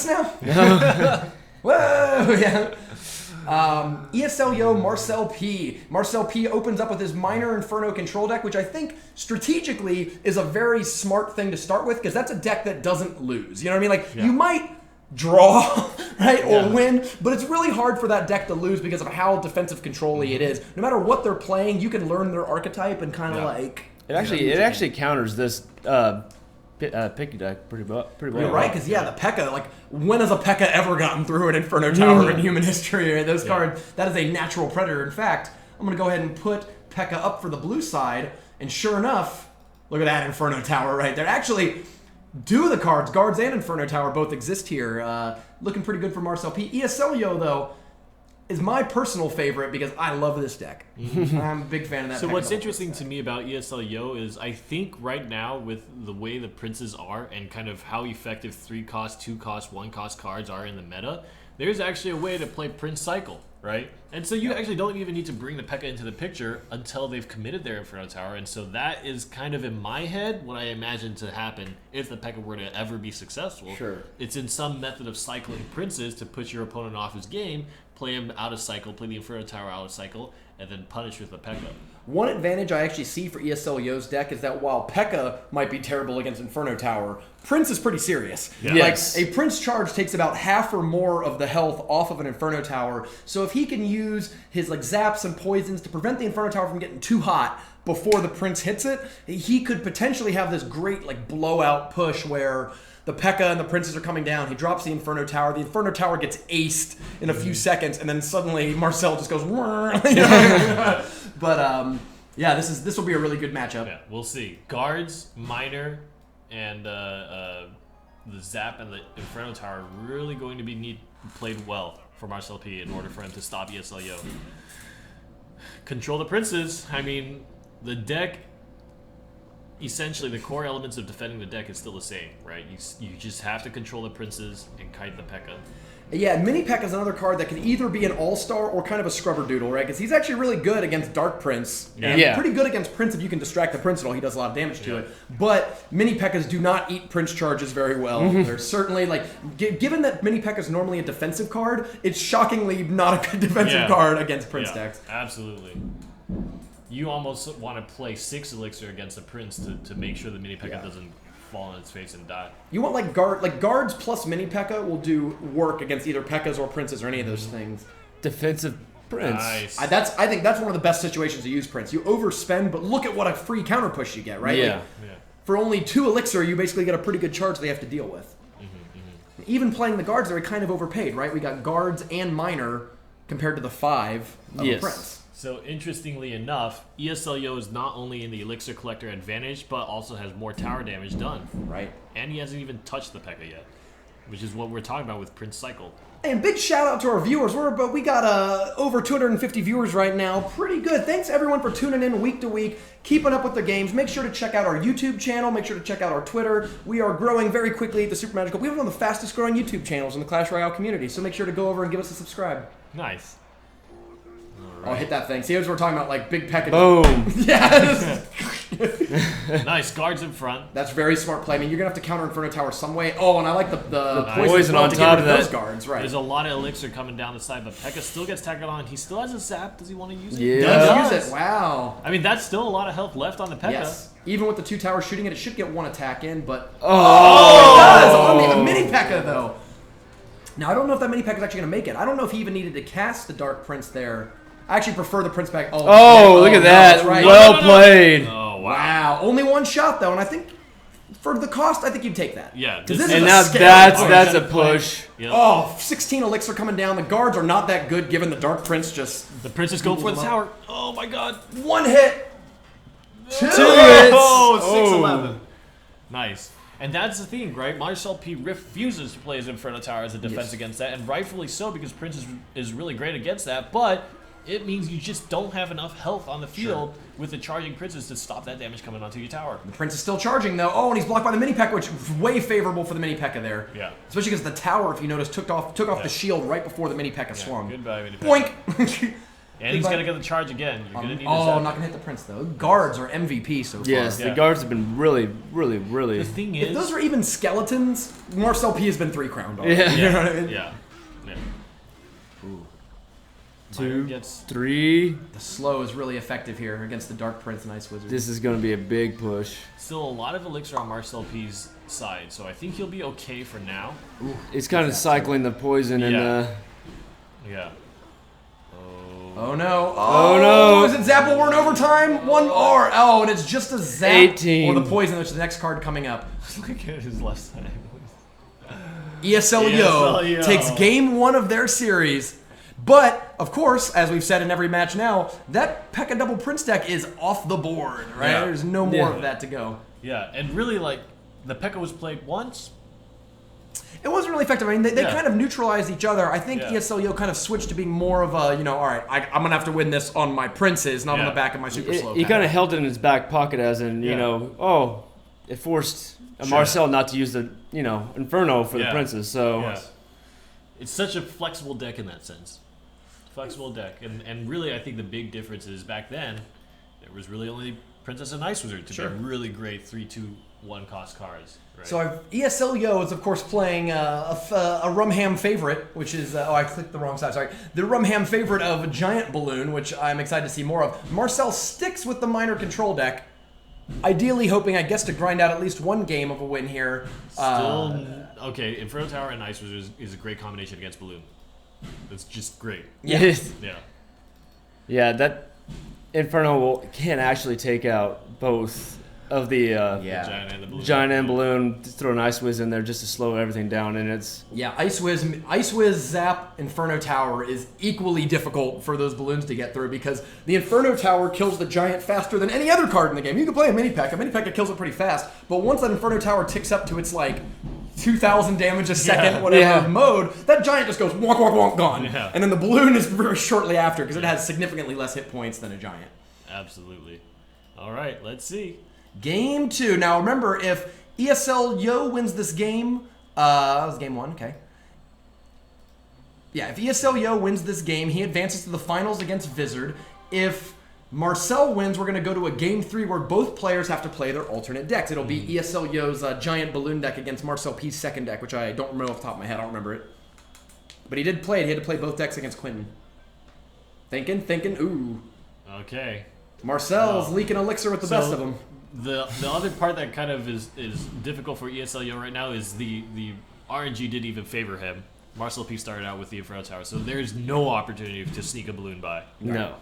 this now? Whoa, yeah. ESL-YO Marcel P. Marcel P opens up with his Minor Inferno control deck, which I think strategically is a very smart thing to start with, because that's a deck that doesn't lose. You know what I mean? Like, you might draw, right, or win, but it's really hard for that deck to lose because of how defensive control-y it is. No matter what they're playing, you can learn their archetype and kind of like... It actually counters this Pekka deck pretty well. You're right, because the Pekka, like, when has a Pekka ever gotten through an Inferno Tower in human history? Those cards, that is a natural predator. In fact, I'm going to go ahead and put Pekka up for the blue side, and sure enough, look at that Inferno Tower right there. Actually, two of the cards, Guards and Inferno Tower, both exist here. Looking pretty good for Marcel P. ESL-YO, though, is my personal favorite because I love this deck. I'm a big fan of that. So what's interesting to me about ESL-YO is I think right now with the way the princes are and kind of how effective 3-cost, 2-cost, 1-cost cards are in the meta, there's actually a way to play Prince Cycle, right? And so you actually don't even need to bring the Pekka into the picture until they've committed their Inferno Tower. And so that is kind of in my head what I imagine to happen if the Pekka were to ever be successful. Sure. It's in some method of cycling princes to put your opponent off his game, play him out of cycle, play the Inferno Tower out of cycle, and then punish with the Pekka. One advantage I actually see for ESL-YO's deck is that while Pekka might be terrible against Inferno Tower, Prince is pretty serious. Yeah. Yes. Like, a Prince charge takes about half or more of the health off of an Inferno Tower, so if he can use his like zaps and poisons to prevent the Inferno Tower from getting too hot before the Prince hits it, he could potentially have this great like blowout push where the Pekka and the princes are coming down. He drops the Inferno Tower. The Inferno Tower gets aced in a few seconds, and then suddenly Marcel just goes. But yeah, this will be a really good matchup. Yeah, we'll see. Guards, Minor, and the Zap and the Inferno Tower are really going to be played well for Marcel P in order for him to stop ESL-YO. Control the princes. I mean, the deck. Essentially, the core elements of defending the deck is still the same, right? You just have to control the princes and kite the Pekka. Yeah, Mini Pekka is another card that can either be an all-star or kind of a scrubber doodle, right? Because he's actually really good against Dark Prince. And pretty good against Prince if you can distract the Prince at all. He does a lot of damage to it. But Mini Pekkas do not eat Prince charges very well. They're certainly, like, given that Mini Pekka is normally a defensive card, it's shockingly not a good defensive card against Prince decks. Absolutely. You almost want to play 6 Elixir against a Prince to make sure the Mini Pekka doesn't fall on its face and die. You want like guards plus Mini Pekka will do work against either Pekkas or Princes or any of those things. Defensive Prince. Nice. I think that's one of the best situations to use Prince. You overspend, but look at what a free counter push you get, right? Yeah. Like, for only 2 Elixir, you basically get a pretty good charge they have to deal with. Even playing the guards, they're kind of overpaid, right? We got guards and Minor compared to the 5 of the Prince. So, interestingly enough, ESL-YO is not only in the Elixir Collector advantage, but also has more tower damage done. Right. And he hasn't even touched the Pekka yet, which is what we're talking about with Prince Cycle. And big shout out to our viewers. We got over 250 viewers right now. Pretty good. Thanks everyone for tuning in week to week, keeping up with the games. Make sure to check out our YouTube channel. Make sure to check out our Twitter. We are growing very quickly at the Super Magical. We have one of the fastest growing YouTube channels in the Clash Royale community, so make sure to go over and give us a subscribe. Nice. I'll hit that thing. See, as we're talking about, like, big Pekka. Boom. Yeah. Nice. Guards in front. That's very smart play. I mean, you're going to have to counter Inferno Tower some way. Oh, and I like the poison on top of that. Those guards, right. There's a lot of Elixir coming down the side, but Pekka still gets tagged on. He still has a Zap. Does he want to use it? Yeah. He does use it. Wow. I mean, that's still a lot of health left on the Pekka. Yes. Even with the 2 towers shooting it, it should get 1 attack in, but... Oh, it does! On the Mini Pekka, though. Now, I don't know if that Mini Pekka is actually going to make it. I don't know if he even needed to cast the Dark Prince there. I actually prefer the Prince back. Oh, look at that. Right. Well played. Oh, wow. Only 1 shot, though, and I think for the cost, I think you'd take that. Yeah. And now that's a push. Yep. Oh, 16 Elixir coming down. The guards are not that good given the Dark Prince just... The Prince is going for the tower. Oh, my God. 1 hit. 2 hits. Oh, 6-11. Nice. And that's the thing, right? Marcel P refuses to play his Inferno Tower as a defense against that, and rightfully so, because Prince is really great against that, but it means you just don't have enough health on the field with the charging Princes to stop that damage coming onto your tower. The Prince is still charging, though. Oh, and he's blocked by the Mini Pekka, which is way favorable for the Mini Pekka there. Yeah. Especially because the tower, if you notice, took off the shield right before the Mini Pekka swung. Goodbye, Mini Pekka. Boink! And he's going to get the charge again. You're going to need a I'm zap. not going to hit the Prince, though. Guards are MVP so far. Yes, the guards have been really. The thing is... If those are even skeletons, Marcel P has been 3-crowned already. Yeah. You know what I mean? Yeah. Ooh. Miner 2, gets 3. The slow is really effective here against the Dark Prince and Ice Wizard. This is going to be a big push. still a lot of elixir on Marcel P's side, so I think he'll be okay for now. Ooh, It's kind of cycling the poison and Yeah. Oh no. Oh, no. Is it Zap will warn overtime? One more. Oh, and it's just a Zap 18. or the poison, which is the next card coming up. Look at his left side. ESL-YO ESL-YO. takes game 1 of their series. But, of course, as we've said in every match now, that Pekka double Prince deck is off the board, right? Yeah. There's no more of that to go. Yeah, and really, like, the Pekka was played once. It wasn't really effective. I mean, they kind of neutralized each other. I think Yeah. ESL-YO kind of switched to being more of a, all right, I'm going to have to win this on my Princes, not on the back of my super slow He pack. kind of held it in his back pocket as in, it forced Marcel not to use the, Inferno for the Princes. So It's such a flexible deck in that sense. Flexible deck. And really, I think the big difference is back then, there was really only Princess and Ice Wizard to be really great 3/2/1 cost cards. Right? So ESL-YO is, of course, playing a Rumham favorite, which is, I clicked the wrong side, sorry. The Rumham favorite of a Giant Balloon, which I'm excited to see more of. Marcel sticks with the minor control deck, ideally hoping, I guess, to grind out at least one game of a win here. Okay, Inferno Tower and Ice Wizard is a great combination against Balloon. It's just great. Yeah. Yeah, that Inferno can actually take out both of the Giant and the Balloon. Giant and Balloon. Just throw an Ice Wiz in there just to slow everything down, and it's... Yeah, Ice Wiz, Zap, Inferno Tower is equally difficult for those balloons to get through because the Inferno Tower kills the Giant faster than any other card in the game. You can play a Mini Pekka. Mini Pekka kills it pretty fast, but once that Inferno Tower ticks up to its, 2,000 damage a second, mode, that Giant just goes wonk, wonk, wonk, gone. Yeah. And then the Balloon is very shortly after because it has significantly less hit points than a Giant. Absolutely. All right, let's see. Game 2. Now remember, if ESL-YO wins this game, that was game 1, okay. Yeah, if ESL-YO wins this game, he advances to the finals against Vizard. If Marcel wins, we're going to go to a game 3 where both players have to play their alternate decks. It'll be ESL-YO's Giant Balloon deck against Marcel P's second deck, which I don't remember off the top of my head. I don't remember it. But he did play it. He had to play both decks against Quentin. Thinking, ooh. Okay. Marcel's leaking elixir with the best of them. The other part that kind of is difficult for ESL-YO right now is the RNG didn't even favor him. Marcel P started out with the Inferno Tower, so there's no opportunity to sneak a balloon by. No.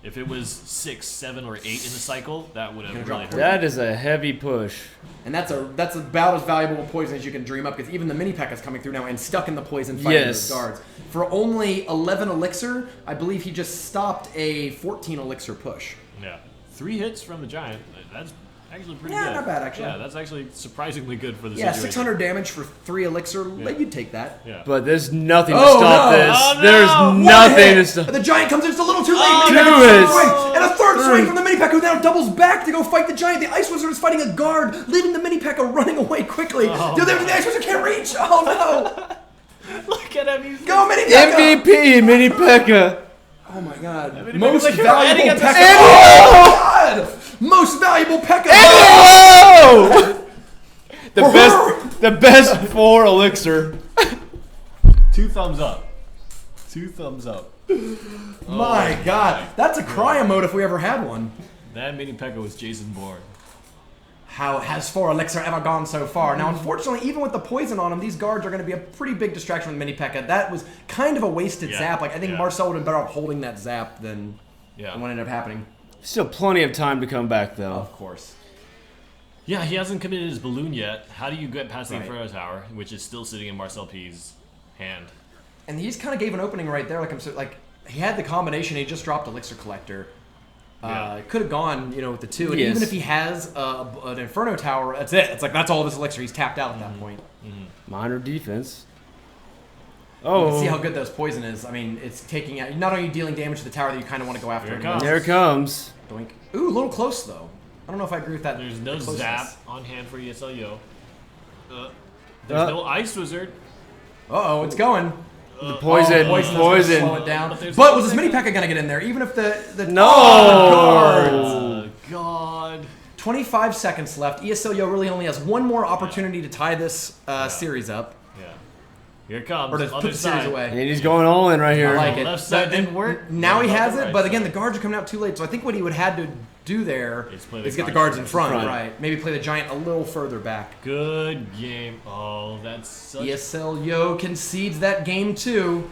If it was 6, 7, or 8 in the cycle, that would have really hurt. That is a heavy push. And that's about as valuable a poison as you can dream up because even the Mini Pekka is coming through now and stuck in the poison fighting those guards. For only 11 elixir, I believe he just stopped a 14 elixir push. Yeah. 3 hits from the Giant. That's actually pretty good. Yeah, not bad, actually. Yeah, that's actually surprisingly good for the Yeah, situation. 600 damage for 3 elixir. You'd take that. Yeah. But there's nothing to stop this. Oh, no! There's One nothing hit. to stop. The Giant comes in just a little too late. Oh, Mini Pekka no! goes swing. And a third swing from the Mini Pekka who now doubles back to go fight the Giant. The Ice Wizard is fighting a guard, leaving the Mini Pekka running away quickly. The Ice Wizard can't reach. Oh no! Look at him. He's Go Mini Pekka! MVP, Mini Pekka. Oh my god. Mini Most Pekka's like, valuable "You're Pekka. adding Oh my god! Most valuable Pekka. Oh! The best 4 elixir. 2 thumbs up. 2 thumbs up. My god. That's a cry mode if we ever had one. That Mini Pekka was Jason Bourne. How has 4 elixir ever gone so far? Now, unfortunately, even with the poison on them, these guards are going to be a pretty big distraction with Mini Pekka. That was kind of a wasted zap. I think Marcel would have been better off holding that zap than what ended up happening. Still plenty of time to come back, though. Of course. Yeah, he hasn't committed his balloon yet. How do you get past the Inferno Tower, which is still sitting in Marcel P's hand? And he just kind of gave an opening right there. He had the combination. He just dropped Elixir Collector. Could have gone, with the 2. And even if he has an Inferno Tower, that's it. It's that's all of his elixir. He's tapped out at that point. Minor defense. You can see how good those poison is. I mean, it's taking out. Not only dealing damage to the tower that you kind of want to go after. There it comes. Doink. Ooh, a little close though. I don't know if I agree with that. There's no zap on hand for ESL-YO. There's no Ice Wizard. Uh-oh, it's going. The poison. Poison's gonna Poison. slow it down. But there's But no was Mini second. Pekka gonna get in there? Even if the No! Oh, God. 25 seconds left. ESL-YO really only has one more opportunity to tie this series up. Yeah. Here it comes. Or to Other put the series side. away. And he's going all in right here. I like it. Left side But- didn't work. Now he What about has the it, right but again, side? the guards are coming out too late. So I think what he would have to do there Is play is the get the guards guards in front, front. right? Maybe play the giant a little further back. Good game. Oh, that's such. ESL-YO concedes that game 2.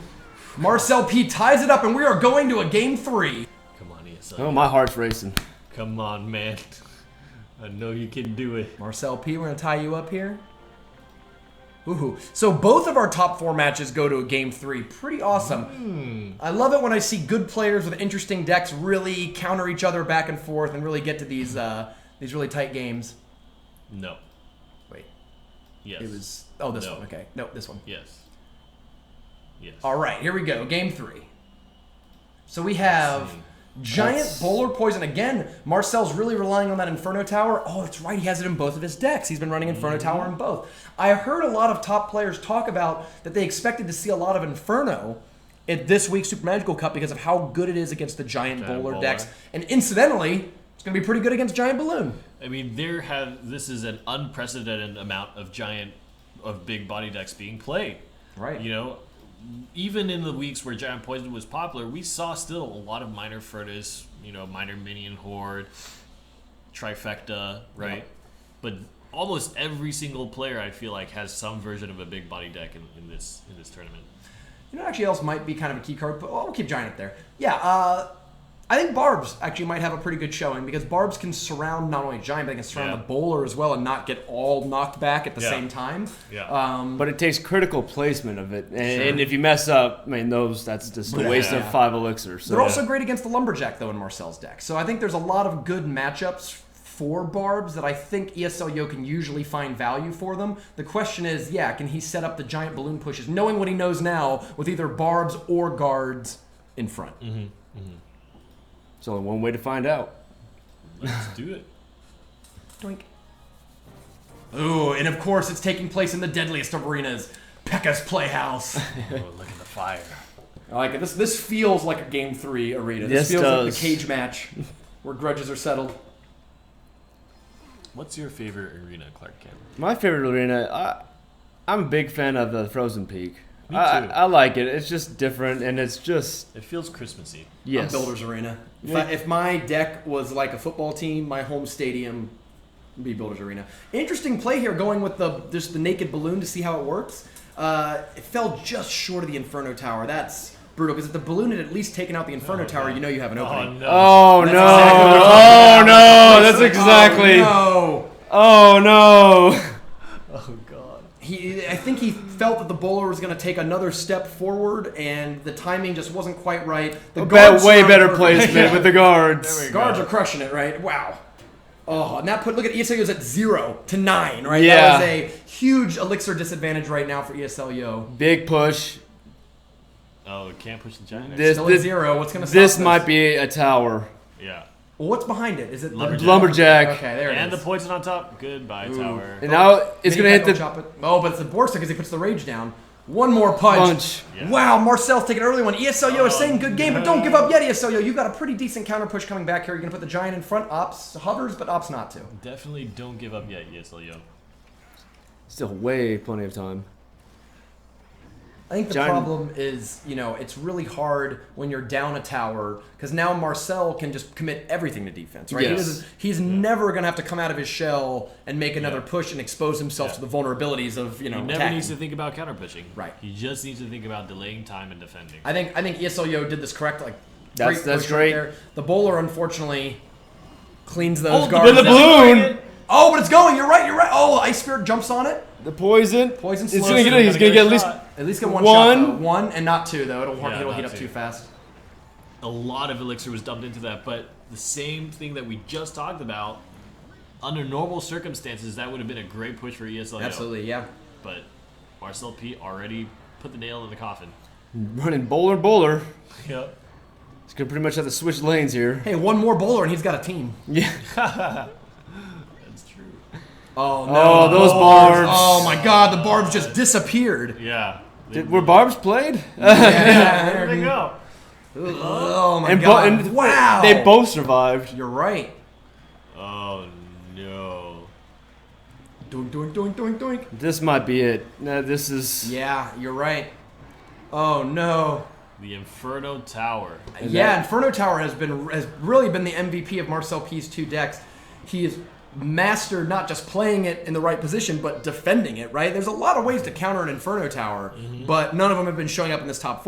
Marcel P ties it up, and we are going to a game 3. Come on, ESL. Oh, my heart's racing. Come on, man. I know you can do it. Marcel P, we're going to tie you up here. Ooh. So both of our top 4 matches go to a game 3. Pretty awesome. I love it when I see good players with interesting decks really counter each other back and forth and really get to these really tight games. No. Wait, Yes. it was... Oh, this No. one. Okay. No, this one. Yes. Yes. All right, here we go. Game 3. So we have Giant Bowler Poison. Again, Marcel's really relying on that Inferno Tower. Oh, that's right. He has it in both of his decks. He's been running Inferno Tower in both. I heard a lot of top players talk about that they expected to see a lot of Inferno at this week's Super Magical Cup because of how good it is against the Giant Bowler Bowler. decks. And incidentally, it's going to be pretty good against Giant Balloon. I mean, this is an unprecedented amount of big body decks being played. Right. You know, even in the weeks where Giant Poison was popular, we saw still a lot of minor Furtus, minor Minion Horde, Trifecta, right? Yep. But almost every single player, I feel like, has some version of a big body deck in this tournament. You know what actually else might be kind of a key card, but we'll keep Giant up there. Yeah, I think Barbs actually might have a pretty good showing because Barbs can surround not only Giant, but they can surround the Bowler as well and not get all knocked back at the same time. Yeah. But it takes critical placement of it. And if you mess up, I mean, that's just a waste of 5 elixirs. So. They're also great against the Lumberjack, though, in Marcel's deck. So I think there's a lot of good matchups for Barbs that I think ESL-YO can usually find value for them. The question is, can he set up the Giant Balloon pushes, knowing what he knows now, with either Barbs or guards in front? Mm-hmm. Mm-hmm. There's only one way to find out. Let's do it. Doink. Ooh, and of course it's taking place in the deadliest of arenas, Pekka's Playhouse. Oh, look at the fire. I like it. This feels like a Game 3 arena. This feels like does. the cage match where grudges are settled. What's your favorite arena, Clark Kent? My favorite arena, I'm a big fan of the Frozen Peak. Me too. I like it. It's just different, and it's just... It feels Christmassy. Yes. Builder's Arena. If my deck was like a football team, my home stadium would be Builder's Arena. Interesting play here, going with just the naked balloon to see how it works. It fell just short of the Inferno Tower. That's brutal, because if the balloon had at least taken out the Inferno Tower, you know you have an opening. no. Oh, That's no. exactly what Oh, I'm no. That's talking about. exactly... Oh, Oh, no. Oh, God. I think he felt that the bowler was going to take another step forward, and the timing just wasn't quite right. The guards Way surround better perfectly. placement with the guards. There we Guards go. are crushing it, right? Wow. Oh, and look at ESL-YO's at 0 to 9, right? Yeah. That was a huge elixir disadvantage right now for ESL-YO. Big push. Oh, can't push the Giant. Still at 0. What's going to stop This might be a tower. Yeah. Well, what's behind it? Is it Lumberjack. Lumberjack. Okay, there it is. And the poison on top. Goodbye, tower. And now it's Mini going to hit Pekka will the chop it. Oh, but it's the Borsta because he puts the rage down. One more punch. Yeah. Wow, Marcel's taking an early one. ESL-YO is saying good game, but don't give up yet, ESL-YO. You've got a pretty decent counter push coming back here. You're going to put the Giant in front. Ops hovers, but Ops not to. Definitely don't give up yet, ESL-YO. Still plenty of time. I think the Giant- problem is, it's really hard when you're down a tower, because now Marcel can just commit everything to defense, right? Yes. He's never going to have to come out of his shell and make another push and expose himself to the vulnerabilities of, He never attacking. needs to think about counter pushing. Right. He just needs to think about delaying time and defending. I think ESL-YO did this correct. That's push great. Right there. The bowler, unfortunately, cleans those Oh, guards. the down. balloon! Oh, but it's going. You're right. Oh, Ice Spirit jumps on it. The poison. Poison It's slows gonna it. get. He's gonna get at least. At least get one One. shot, though. One and not two, though. It'll Yeah, heat not up two. too fast. A lot of elixir was dumped into that, but the same thing that we just talked about, under normal circumstances, that would have been a great push for ESL-YO. Absolutely, yeah. But Marcel P already put the nail in the coffin. Running bowler. Yep. He's gonna pretty much have to switch lanes here. Hey, one more bowler and he's got a team. Yeah. That's true. Oh, no. Oh, the those barbs. Oh, my God. The barbs just disappeared. Yeah. Were barbs played? Yeah, There they go. Oh my And god! Wow. They both survived. You're right. Oh no. Doink, doink, doink, doink, doink. This might be it. No, this is. Yeah, you're right. Oh no. The Inferno Tower. Yeah, Inferno Tower has really been the MVP of Marcel P's 2 decks. He has mastered not just playing it in the right position, but defending it, right? There's a lot of ways to counter an Inferno Tower, but none of them have been showing up in this top 4.